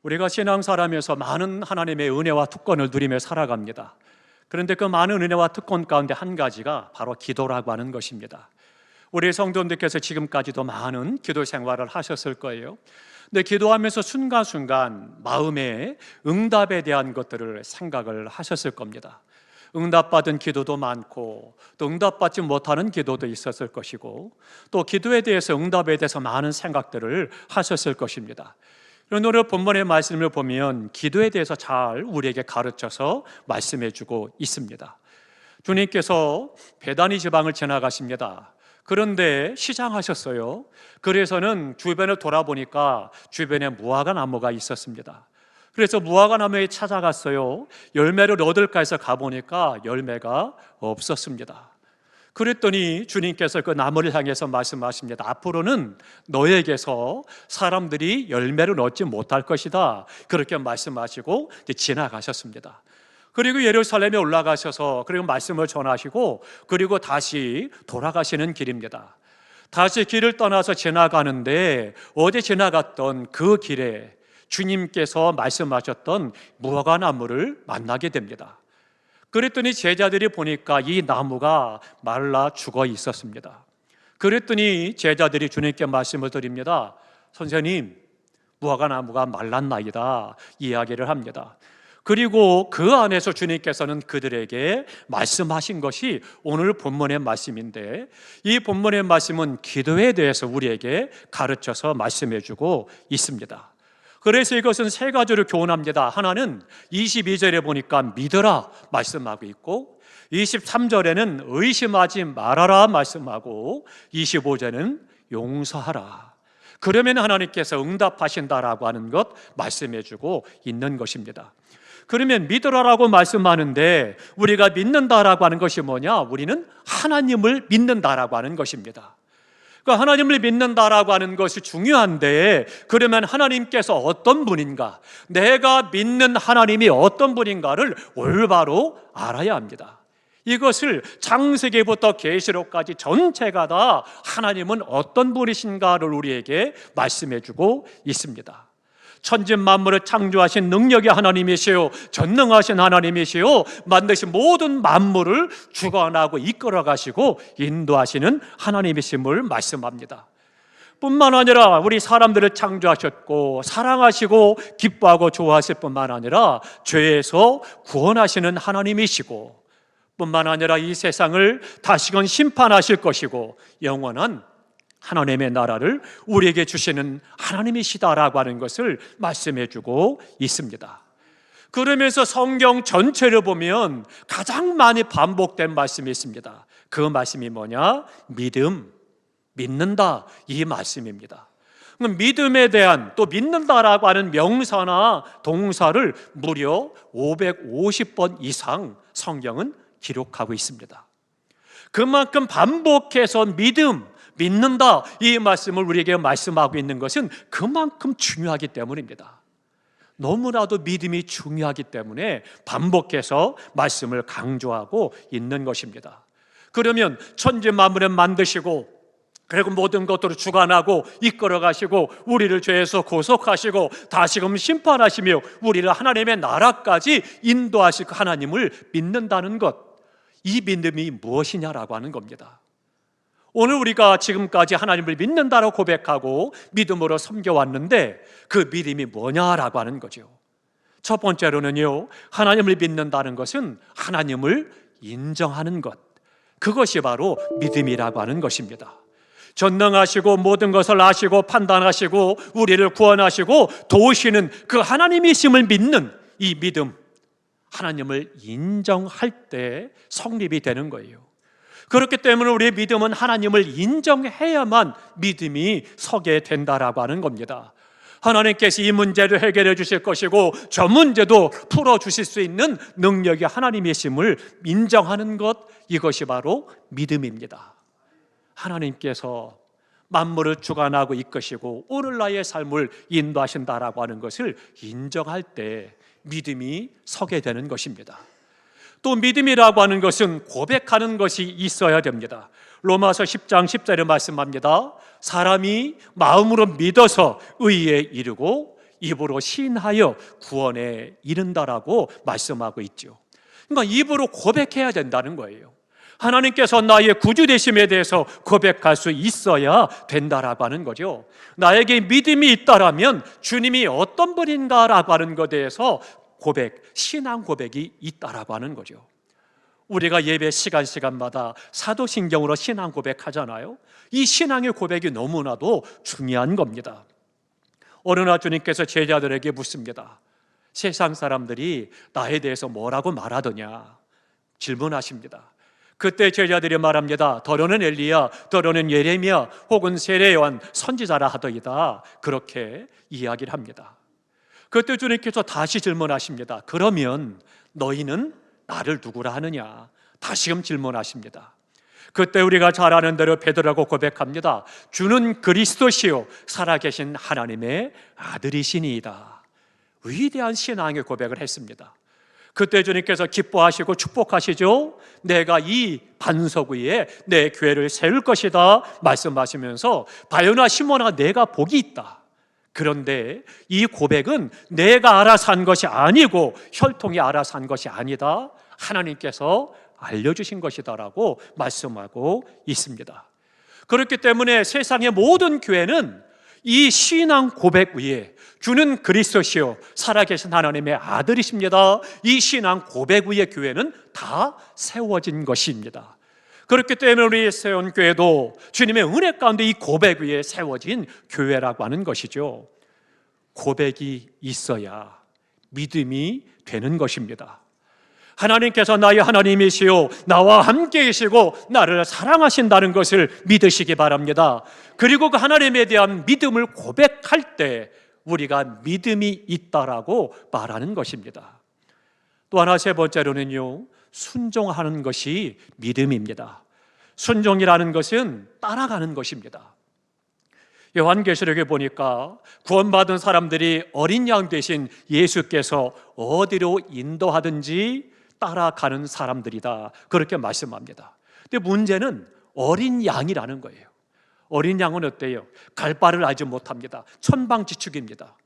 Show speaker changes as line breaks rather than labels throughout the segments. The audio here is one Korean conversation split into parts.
우리가 신앙사람에서 많은 하나님의 은혜와 특권을 누리며 살아갑니다. 그런데 그 많은 은혜와 특권 가운데 한 가지가 바로 기도라고 하는 것입니다. 우리 성도님들께서 지금까지도 많은 기도 생활을 하셨을 거예요. 근데 기도하면서 순간순간 마음에 응답에 대한 것들을 생각을 하셨을 겁니다. 응답받은 기도도 많고 또 응답받지 못하는 기도도 있었을 것이고 또 기도에 대해서 응답에 대해서 많은 생각들을 하셨을 것입니다. 오늘 본문의 말씀을 보면 기도에 대해서 잘 우리에게 가르쳐서 말씀해 주고 있습니다. 주님께서 베다니 지방을 지나가십니다. 그런데 시장하셨어요. 그래서는 주변을 돌아보니까 주변에 무화과 나무가 있었습니다. 그래서 무화과 나무에 찾아갔어요. 열매를 얻을까 해서 가보니까 열매가 없었습니다. 그랬더니 주님께서 그 나무를 향해서 말씀하십니다. 앞으로는 너에게서 사람들이 열매를 얻지 못할 것이다. 그렇게 말씀하시고 지나가셨습니다. 그리고 예루살렘에 올라가셔서 그리고 말씀을 전하시고 그리고 다시 돌아가시는 길입니다. 다시 길을 떠나서 지나가는데 어제 지나갔던 그 길에 주님께서 말씀하셨던 무화과 나무를 만나게 됩니다. 그랬더니 제자들이 보니까 이 나무가 말라 죽어 있었습니다. 그랬더니 제자들이 주님께 말씀을 드립니다. 선생님, 무화과 나무가 말랐나이다 이야기를 합니다. 그리고 그 안에서 주님께서는 그들에게 말씀하신 것이 오늘 본문의 말씀인데, 이 본문의 말씀은 기도에 대해서 우리에게 가르쳐서 말씀해 주고 있습니다. 그래서 이것은 세 가지로 교훈합니다. 하나는 22절에 보니까 믿어라 말씀하고 있고, 23절에는 의심하지 말아라 말씀하고, 25절에는 용서하라. 그러면 하나님께서 응답하신다라고 하는 것 말씀해 주고 있는 것입니다. 그러면 믿으라라고 말씀하는데 우리가 믿는다라고 하는 것이 뭐냐? 우리는 하나님을 믿는다라고 하는 것입니다. 그러니까 하나님을 믿는다라고 하는 것이 중요한데, 그러면 하나님께서 어떤 분인가, 내가 믿는 하나님이 어떤 분인가를 올바로 알아야 합니다. 이것을 창세기부터 계시록까지 전체가 다 하나님은 어떤 분이신가를 우리에게 말씀해 주고 있습니다. 천지 만물을 창조하신 능력의 하나님이시요 전능하신 하나님이시요 만드신 모든 만물을 주관하고 이끌어 가시고 인도하시는 하나님이심을 말씀합니다. 뿐만 아니라 우리 사람들을 창조하셨고 사랑하시고 기뻐하고 좋아하실 뿐만 아니라 죄에서 구원하시는 하나님이시고, 뿐만 아니라 이 세상을 다시금 심판하실 것이고 영원한 하나님의 나라를 우리에게 주시는 하나님이시다라고 하는 것을 말씀해 주고 있습니다. 그러면서 성경 전체를 보면 가장 많이 반복된 말씀이 있습니다. 그 말씀이 뭐냐? 믿음, 믿는다, 이 말씀입니다. 믿음에 대한, 또 믿는다라고 하는 명사나 동사를 무려 550번 이상 성경은 기록하고 있습니다. 그만큼 반복해서 믿는다, 이 말씀을 우리에게 말씀하고 있는 것은 그만큼 중요하기 때문입니다. 너무나도 믿음이 중요하기 때문에 반복해서 말씀을 강조하고 있는 것입니다. 그러면 천지 만물을 만드시고 그리고 모든 것들을 주관하고 이끌어 가시고 우리를 죄에서 구속하시고 다시금 심판하시며 우리를 하나님의 나라까지 인도하실 그 하나님을 믿는다는 것, 이 믿음이 무엇이냐라고 하는 겁니다. 오늘 우리가 지금까지 하나님을 믿는다고 고백하고 믿음으로 섬겨왔는데 그 믿음이 뭐냐라고 하는 거죠. 첫 번째로는요, 하나님을 믿는다는 것은 하나님을 인정하는 것, 그것이 바로 믿음이라고 하는 것입니다. 전능하시고 모든 것을 아시고 판단하시고 우리를 구원하시고 도우시는 그 하나님이심을 믿는 이 믿음, 하나님을 인정할 때 성립이 되는 거예요. 그렇기 때문에 우리의 믿음은 하나님을 인정해야만 믿음이 서게 된다라고 하는 겁니다. 하나님께서 이 문제를 해결해 주실 것이고 저 문제도 풀어주실 수 있는 능력이 하나님이심을 인정하는 것, 이것이 바로 믿음입니다. 하나님께서 만물을 주관하고 이끄시고 오늘 나의 삶을 인도하신다라고 하는 것을 인정할 때 믿음이 서게 되는 것입니다. 또 믿음이라고 하는 것은 고백하는 것이 있어야 됩니다. 로마서 10장 10절에 말씀합니다. 사람이 마음으로 믿어서 의에 이르고 입으로 시인하여 구원에 이른다라고 말씀하고 있죠. 그러니까 입으로 고백해야 된다는 거예요. 하나님께서 나의 구주 되심에 대해서 고백할 수 있어야 된다라고 하는 거죠. 나에게 믿음이 있다라면 주님이 어떤 분인가라고 하는 것에 대해서 신앙 고백이 있다라고 하는 거죠. 우리가 예배 시간마다 사도신경으로 신앙 고백하잖아요. 이 신앙의 고백이 너무나도 중요한 겁니다. 어느 날 주님께서 제자들에게 묻습니다. 세상 사람들이 나에 대해서 뭐라고 말하더냐 질문하십니다. 그때 제자들이 말합니다. 더러는 엘리야, 더러는 예레미야, 혹은 세례 요한 선지자라 하더이다. 그렇게 이야기를 합니다. 그때 주님께서 다시 질문하십니다. 그러면 너희는 나를 누구라 하느냐? 다시금 질문하십니다. 그때 우리가 잘 아는 대로 베드로라고 고백합니다. 주는 그리스도시요 살아계신 하나님의 아들이시니이다. 위대한 신앙의 고백을 했습니다. 그때 주님께서 기뻐하시고 축복하시죠. 내가 이 반석 위에 내 교회를 세울 것이다 말씀하시면서 바요나 시몬아 내가 복이 있다. 그런데 이 고백은 내가 알아서 한 것이 아니고 혈통이 알아서 한 것이 아니다. 하나님께서 알려주신 것이다라고 말씀하고 있습니다. 그렇기 때문에 세상의 모든 교회는 이 신앙 고백 위에 주는 그리스도시요 살아계신 하나님의 아들이십니다. 이 신앙 고백 위에 교회는 다 세워진 것입니다. 그렇기 때문에 우리 세운 교회도 주님의 은혜 가운데 이 고백 위에 세워진 교회라고 하는 것이죠. 고백이 있어야 믿음이 되는 것입니다. 하나님께서 나의 하나님이시요 나와 함께 계시고 나를 사랑하신다는 것을 믿으시기 바랍니다. 그리고 그 하나님에 대한 믿음을 고백할 때 우리가 믿음이 있다라고 말하는 것입니다. 또 하나 세 번째로는요, 순종하는 것이 믿음입니다. 순종이라는 것은 따라가는 것입니다. 요한계시록에 보니까 구원받은 사람들이 어린 양 되신 예수께서 어디로 인도하든지 따라가는 사람들이다, 그렇게 말씀합니다. 근데 문제는 어린 양이라는 거예요. 어린 양은 어때요? 갈 바를 알지 못합니다. 천방지축입니다.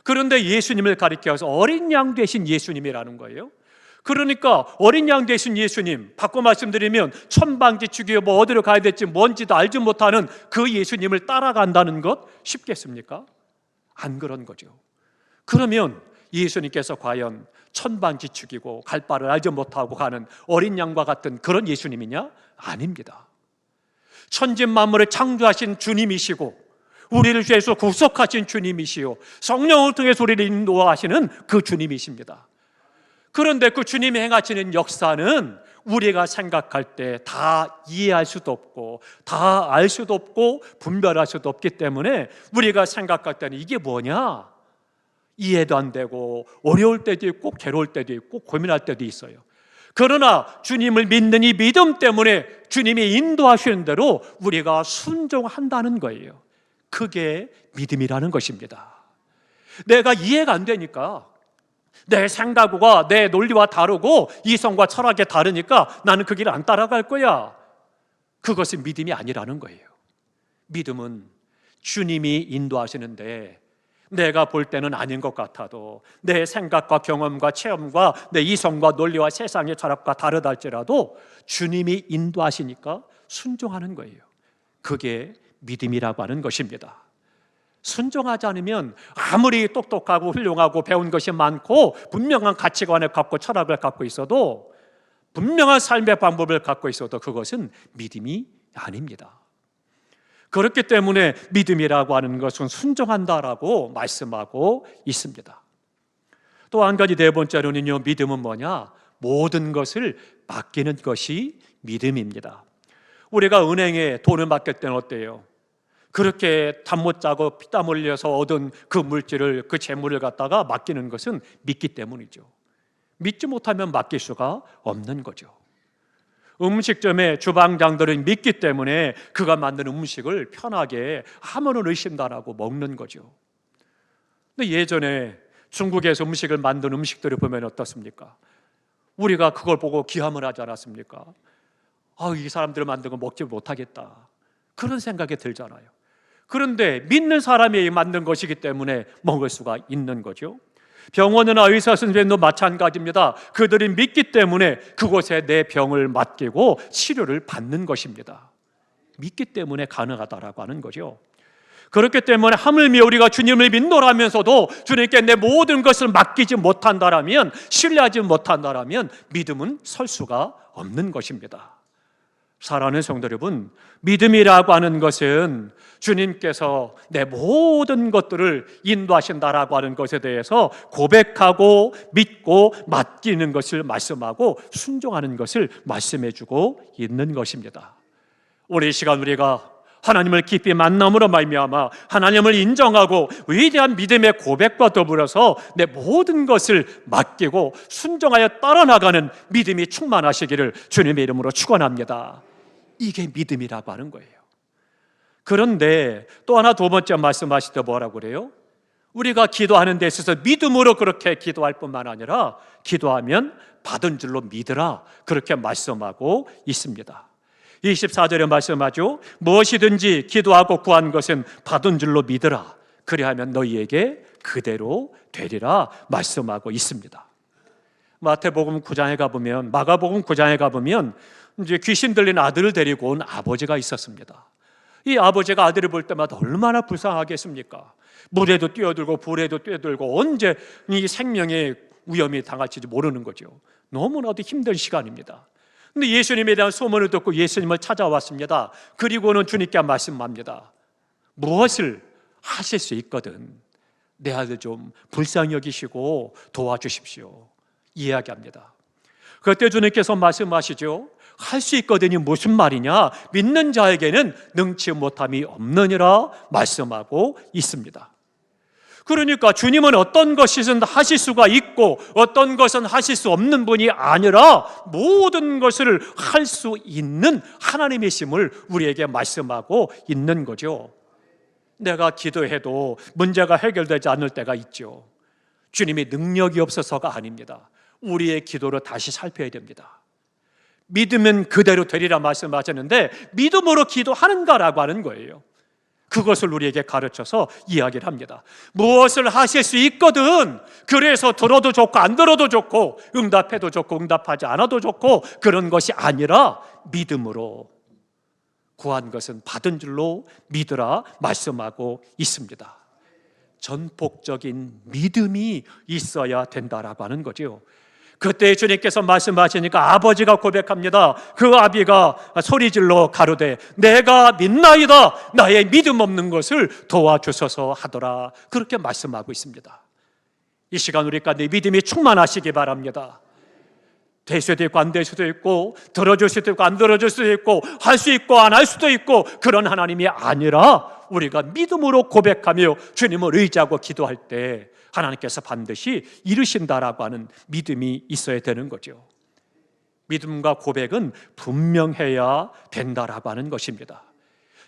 그런데 예수님을 가리켜서 어린 양 되신 예수님이라는 거예요. 그러니까 어린 양 되신 예수님, 바꿔 말씀드리면 천방지축이요 뭐 어디로 가야 될지 뭔지도 알지 못하는 그 예수님을 따라간다는 것 쉽겠습니까? 안 그런 거죠. 그러면 예수님께서 과연 천방지축이고 갈 바를 알지 못하고 가는 어린 양과 같은 그런 예수님이냐? 아닙니다. 천지만물을 창조하신 주님이시고 우리를 죄에서 구속하신 주님이시요 성령을 통해서 우리를 인도하시는 그 주님이십니다. 그런데 그 주님이 행하시는 역사는 우리가 생각할 때 다 이해할 수도 없고 다 알 수도 없고 분별할 수도 없기 때문에 우리가 생각할 때는 이게 뭐냐? 이해도 안 되고 어려울 때도 있고 괴로울 때도 있고 고민할 때도 있어요. 그러나 주님을 믿는 이 믿음 때문에 주님이 인도하시는 대로 우리가 순종한다는 거예요. 그게 믿음이라는 것입니다. 내가 이해가 안 되니까, 내 생각과 내 논리와 다르고 이성과 철학이 다르니까 나는 그 길을 안 따라갈 거야. 그것은 믿음이 아니라는 거예요. 믿음은 주님이 인도하시는데 내가 볼 때는 아닌 것 같아도 내 생각과 경험과 체험과 내 이성과 논리와 세상의 철학과 다르다 할지라도 주님이 인도하시니까 순종하는 거예요. 그게 믿음이라고 하는 것입니다. 순종하지 않으면 아무리 똑똑하고 훌륭하고 배운 것이 많고 분명한 가치관을 갖고 철학을 갖고 있어도 분명한 삶의 방법을 갖고 있어도 그것은 믿음이 아닙니다. 그렇기 때문에 믿음이라고 하는 것은 순종한다라고 말씀하고 있습니다. 또 한 가지 네 번째로는요, 믿음은 뭐냐? 모든 것을 맡기는 것이 믿음입니다. 우리가 은행에 돈을 맡길 때는 어때요? 그렇게 잠 못 자고 피땀 흘려서 얻은 그 물질을, 그 재물을 갖다가 맡기는 것은 믿기 때문이죠. 믿지 못하면 맡길 수가 없는 거죠. 음식점의 주방장들은 믿기 때문에 그가 만든 음식을 편하게 아무런 의심도 안 하고 먹는 거죠. 근데 예전에 중국에서 음식을 만든 음식들을 보면 어떻습니까? 우리가 그걸 보고 기함을 하지 않았습니까? 이 사람들 만든 거 먹지 못하겠다, 그런 생각이 들잖아요. 그런데 믿는 사람이 만든 것이기 때문에 먹을 수가 있는 거죠. 병원이나 의사 선생님도 마찬가지입니다. 그들이 믿기 때문에 그곳에 내 병을 맡기고 치료를 받는 것입니다. 믿기 때문에 가능하다라고 하는 거죠. 그렇기 때문에 하물며 우리가 주님을 믿노라면서도 주님께 내 모든 것을 맡기지 못한다라면, 신뢰하지 못한다라면 믿음은 설 수가 없는 것입니다. 사랑하는 성도 여러분, 믿음이라고 하는 것은 주님께서 내 모든 것들을 인도하신다라고 하는 것에 대해서 고백하고 믿고 맡기는 것을 말씀하고 순종하는 것을 말씀해주고 있는 것입니다. 오늘 이 시간 우리가 하나님을 깊이 만남으로 말미암아 하나님을 인정하고 위대한 믿음의 고백과 더불어서 내 모든 것을 맡기고 순종하여 따라나가는 믿음이 충만하시기를 주님의 이름으로 축원합니다. 이게 믿음이라고 하는 거예요. 그런데 또 하나 두 번째 말씀하실 때 뭐라고 그래요? 우리가 기도하는 데 있어서 믿음으로 그렇게 기도할 뿐만 아니라 기도하면 받은 줄로 믿으라, 그렇게 말씀하고 있습니다. 24절에 말씀하죠. 무엇이든지 기도하고 구한 것은 받은 줄로 믿으라, 그리하면 너희에게 그대로 되리라 말씀하고 있습니다. 마태복음 9장에 가보면, 마가복음 9장에 가보면 이제 귀신 들린 아들을 데리고 온 아버지가 있었습니다. 이 아버지가 아들을 볼 때마다 얼마나 불쌍하겠습니까? 물에도 뛰어들고 불에도 뛰어들고 언제 이 생명의 위험이 당할지 모르는 거죠. 너무나도 힘든 시간입니다. 근데 예수님에 대한 소문을 듣고 예수님을 찾아왔습니다. 그리고는 주님께 말씀합니다. 무엇을 하실 수 있거든 내 아들 좀 불쌍히 여기시고 도와주십시오, 이야기합니다. 그때 주님께서 말씀하시죠. 할 수 있거든이 무슨 말이냐? 믿는 자에게는 능치 못함이 없느니라 말씀하고 있습니다. 그러니까 주님은 어떤 것이든 하실 수가 있고 어떤 것은 하실 수 없는 분이 아니라 모든 것을 할 수 있는 하나님이심을 우리에게 말씀하고 있는 거죠. 내가 기도해도 문제가 해결되지 않을 때가 있죠. 주님의 능력이 없어서가 아닙니다. 우리의 기도를 다시 살펴야 됩니다. 믿으면 그대로 되리라 말씀하셨는데 믿음으로 기도하는가라고 하는 거예요. 그것을 우리에게 가르쳐서 이야기를 합니다. 무엇을 하실 수 있거든, 그래서 들어도 좋고 안 들어도 좋고 응답해도 좋고 응답하지 않아도 좋고 그런 것이 아니라 믿음으로 구한 것은 받은 줄로 믿으라 말씀하고 있습니다. 전폭적인 믿음이 있어야 된다라고 하는 거죠. 그때 주님께서 말씀하시니까 아버지가 고백합니다. 그 아비가 소리질러 가로되 내가 믿나이다, 나의 믿음 없는 것을 도와주소서 하더라, 그렇게 말씀하고 있습니다. 이 시간 우리 가운데 믿음이 충만하시기 바랍니다. 될 수도 있고 안 될 수도 있고 들어줄 수도 있고 안 들어줄 수도 있고 할 수 있고 안 할 수도 있고 그런 하나님이 아니라 우리가 믿음으로 고백하며 주님을 의지하고 기도할 때 하나님께서 반드시 이루신다라고 하는 믿음이 있어야 되는 거죠. 믿음과 고백은 분명해야 된다라고 하는 것입니다.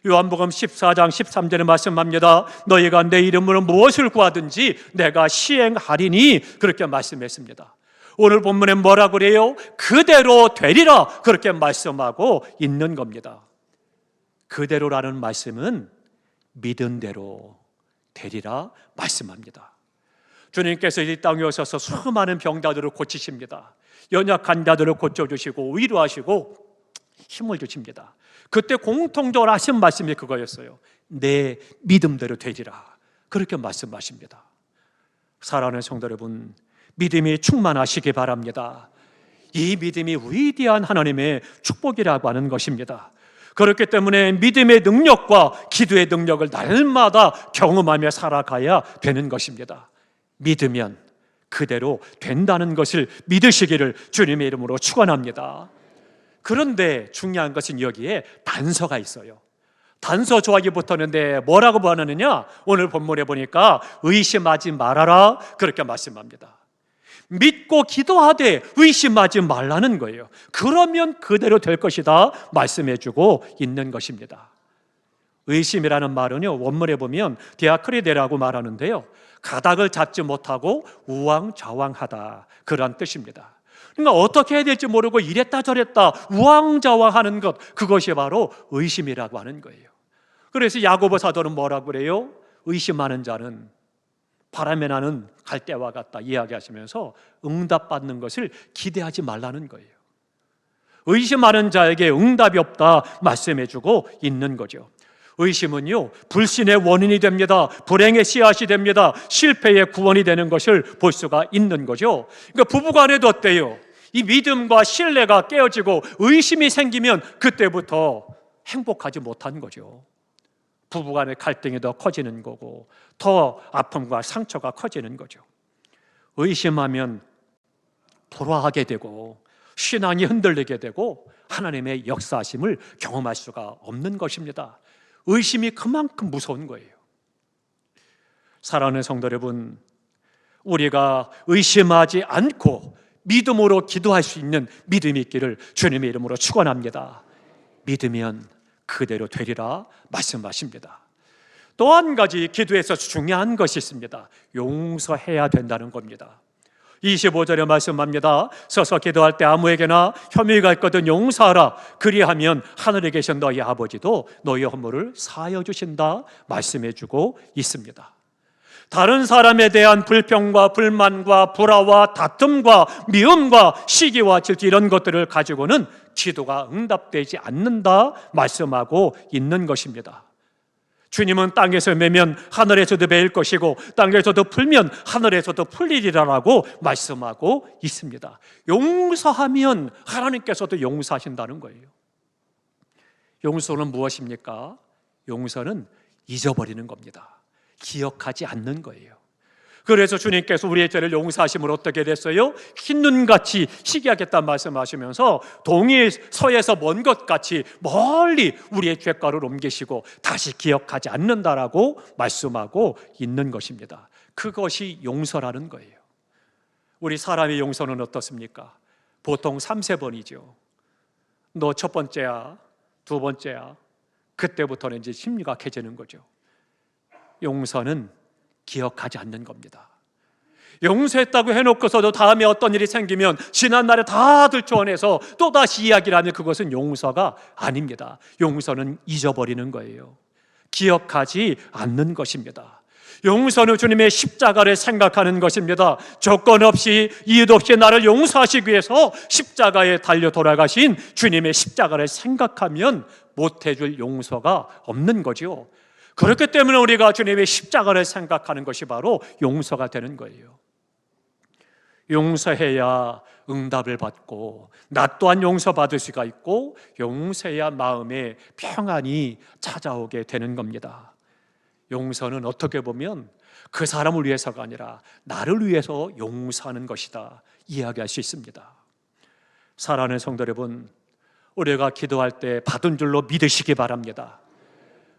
요한복음 14장 13절에 말씀합니다. 너희가 내 이름으로 무엇을 구하든지 내가 시행하리니, 그렇게 말씀했습니다. 오늘 본문에 뭐라고 그래요? 그대로 되리라, 그렇게 말씀하고 있는 겁니다. 그대로라는 말씀은 믿은 대로 되리라 말씀합니다. 주님께서 이 땅에 오셔서 수많은 병자들을 고치십니다. 연약한 자들을 고쳐주시고 위로하시고 힘을 주십니다. 그때 공통적으로 하신 말씀이 그거였어요. 내 믿음대로 되리라, 그렇게 말씀하십니다. 사랑하는 성도 여러분, 믿음이 충만하시기 바랍니다. 이 믿음이 위대한 하나님의 축복이라고 하는 것입니다. 그렇기 때문에 믿음의 능력과 기도의 능력을 날마다 경험하며 살아가야 되는 것입니다. 믿으면 그대로 된다는 것을 믿으시기를 주님의 이름으로 축원합니다. 그런데 중요한 것은 여기에 단서가 있어요. 단서 조하기 붙었는데 뭐라고 번하느냐? 오늘 본문에 보니까 의심하지 말아라, 그렇게 말씀합니다. 믿고 기도하되 의심하지 말라는 거예요. 그러면 그대로 될 것이다 말씀해주고 있는 것입니다. 의심이라는 말은요, 원문에 보면 디아크리데라고 말하는데요, 가닥을 잡지 못하고 우왕좌왕하다, 그런 뜻입니다. 그러니까 어떻게 해야 될지 모르고 이랬다 저랬다 우왕좌왕하는 것, 그것이 바로 의심이라고 하는 거예요. 그래서 야고보 사도는 뭐라고 그래요? 의심하는 자는 바람에 나는 갈대와 같다 이야기하시면서 응답받는 것을 기대하지 말라는 거예요. 의심하는 자에게 응답이 없다 말씀해주고 있는 거죠. 의심은요, 불신의 원인이 됩니다. 불행의 씨앗이 됩니다. 실패의 구원이 되는 것을 볼 수가 있는 거죠. 그러니까 부부간에도 어때요? 이 믿음과 신뢰가 깨어지고 의심이 생기면 그때부터 행복하지 못한 거죠. 부부간의 갈등이 더 커지는 거고 더 아픔과 상처가 커지는 거죠. 의심하면 불화하게 되고 신앙이 흔들리게 되고 하나님의 역사하심을 경험할 수가 없는 것입니다. 의심이 그만큼 무서운 거예요. 사랑하는 성도 여러분, 우리가 의심하지 않고 믿음으로 기도할 수 있는 믿음이 있기를 주님의 이름으로 축원합니다. 믿으면 그대로 되리라 말씀하십니다. 또 한 가지 기도에서 중요한 것이 있습니다. 용서해야 된다는 겁니다. 25절에 말씀합니다. 서서 기도할 때 아무에게나 혐의가 있거든 용서하라. 그리하면 하늘에 계신 너희 아버지도 너희 허물을 사하여 주신다 말씀해 주고 있습니다. 다른 사람에 대한 불평과 불만과 불화와 다툼과 미움과 시기와 질투 이런 것들을 가지고는 기도가 응답되지 않는다 말씀하고 있는 것입니다. 주님은 땅에서 매면 하늘에서도 매일 것이고 땅에서도 풀면 하늘에서도 풀리리라라고 말씀하고 있습니다. 용서하면 하나님께서도 용서하신다는 거예요. 용서는 무엇입니까? 용서는 잊어버리는 겁니다. 기억하지 않는 거예요. 그래서 주님께서 우리의 죄를 용서하심으로 어떻게 됐어요? 흰눈같이 희귀하겠다 말씀하시면서 동이 서에서 먼 것 같이 멀리 우리의 죄가를 옮기시고 다시 기억하지 않는다라고 말씀하고 있는 것입니다. 그것이 용서라는 거예요. 우리 사람의 용서는 어떻습니까? 보통 3-4번이죠. 너 첫 번째야, 두 번째야. 그때부터는 이제 심리가 개지는 거죠. 용서는 기억하지 않는 겁니다. 용서했다고 해놓고서도 다음에 어떤 일이 생기면 지난날에 다 들춰내서 또다시 이야기를 하면 그것은 용서가 아닙니다. 용서는 잊어버리는 거예요. 기억하지 않는 것입니다. 용서는 주님의 십자가를 생각하는 것입니다. 조건 없이 이유 없이 나를 용서하시기 위해서 십자가에 달려 돌아가신 주님의 십자가를 생각하면 못해줄 용서가 없는 거죠. 그렇기 때문에 우리가 주님의 십자가를 생각하는 것이 바로 용서가 되는 거예요. 용서해야 응답을 받고 나 또한 용서받을 수가 있고 용서해야 마음에 평안이 찾아오게 되는 겁니다. 용서는 어떻게 보면 그 사람을 위해서가 아니라 나를 위해서 용서하는 것이다 이야기할 수 있습니다. 사랑하는 성도 여러분, 우리가 기도할 때 받은 줄로 믿으시기 바랍니다.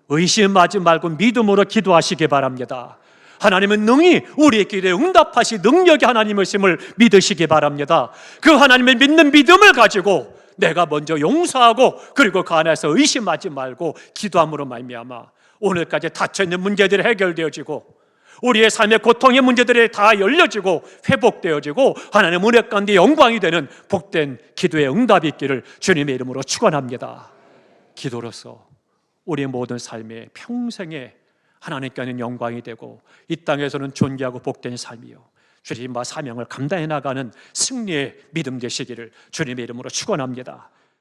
의심하지 말고 믿음으로 기도하시기 바랍니다. 하나님은 능히 우리의 기도에 응답하시 능력이 하나님이심을 믿으시기 바랍니다. 그 하나님을 믿는 믿음을 가지고 내가 먼저 용서하고 그리고 그 안에서 의심하지 말고 기도함으로 말미암아 오늘까지 닫혀있는 문제들이 해결되어지고 우리의 삶의 고통의 문제들이 다 열려지고 회복되어지고 하나님의 은혜 가운데 영광이 되는 복된 기도의 응답이 있기를 주님의 이름으로 축원합니다. 기도로서 우리의 모든 삶에 평생에 하나님께 하는 영광이 되고 이 땅에서는 존귀하고 복된 삶이요 주님과 사명을 감당해 나가는 승리의 믿음 되시기를 주님의 이름으로 축원합니다.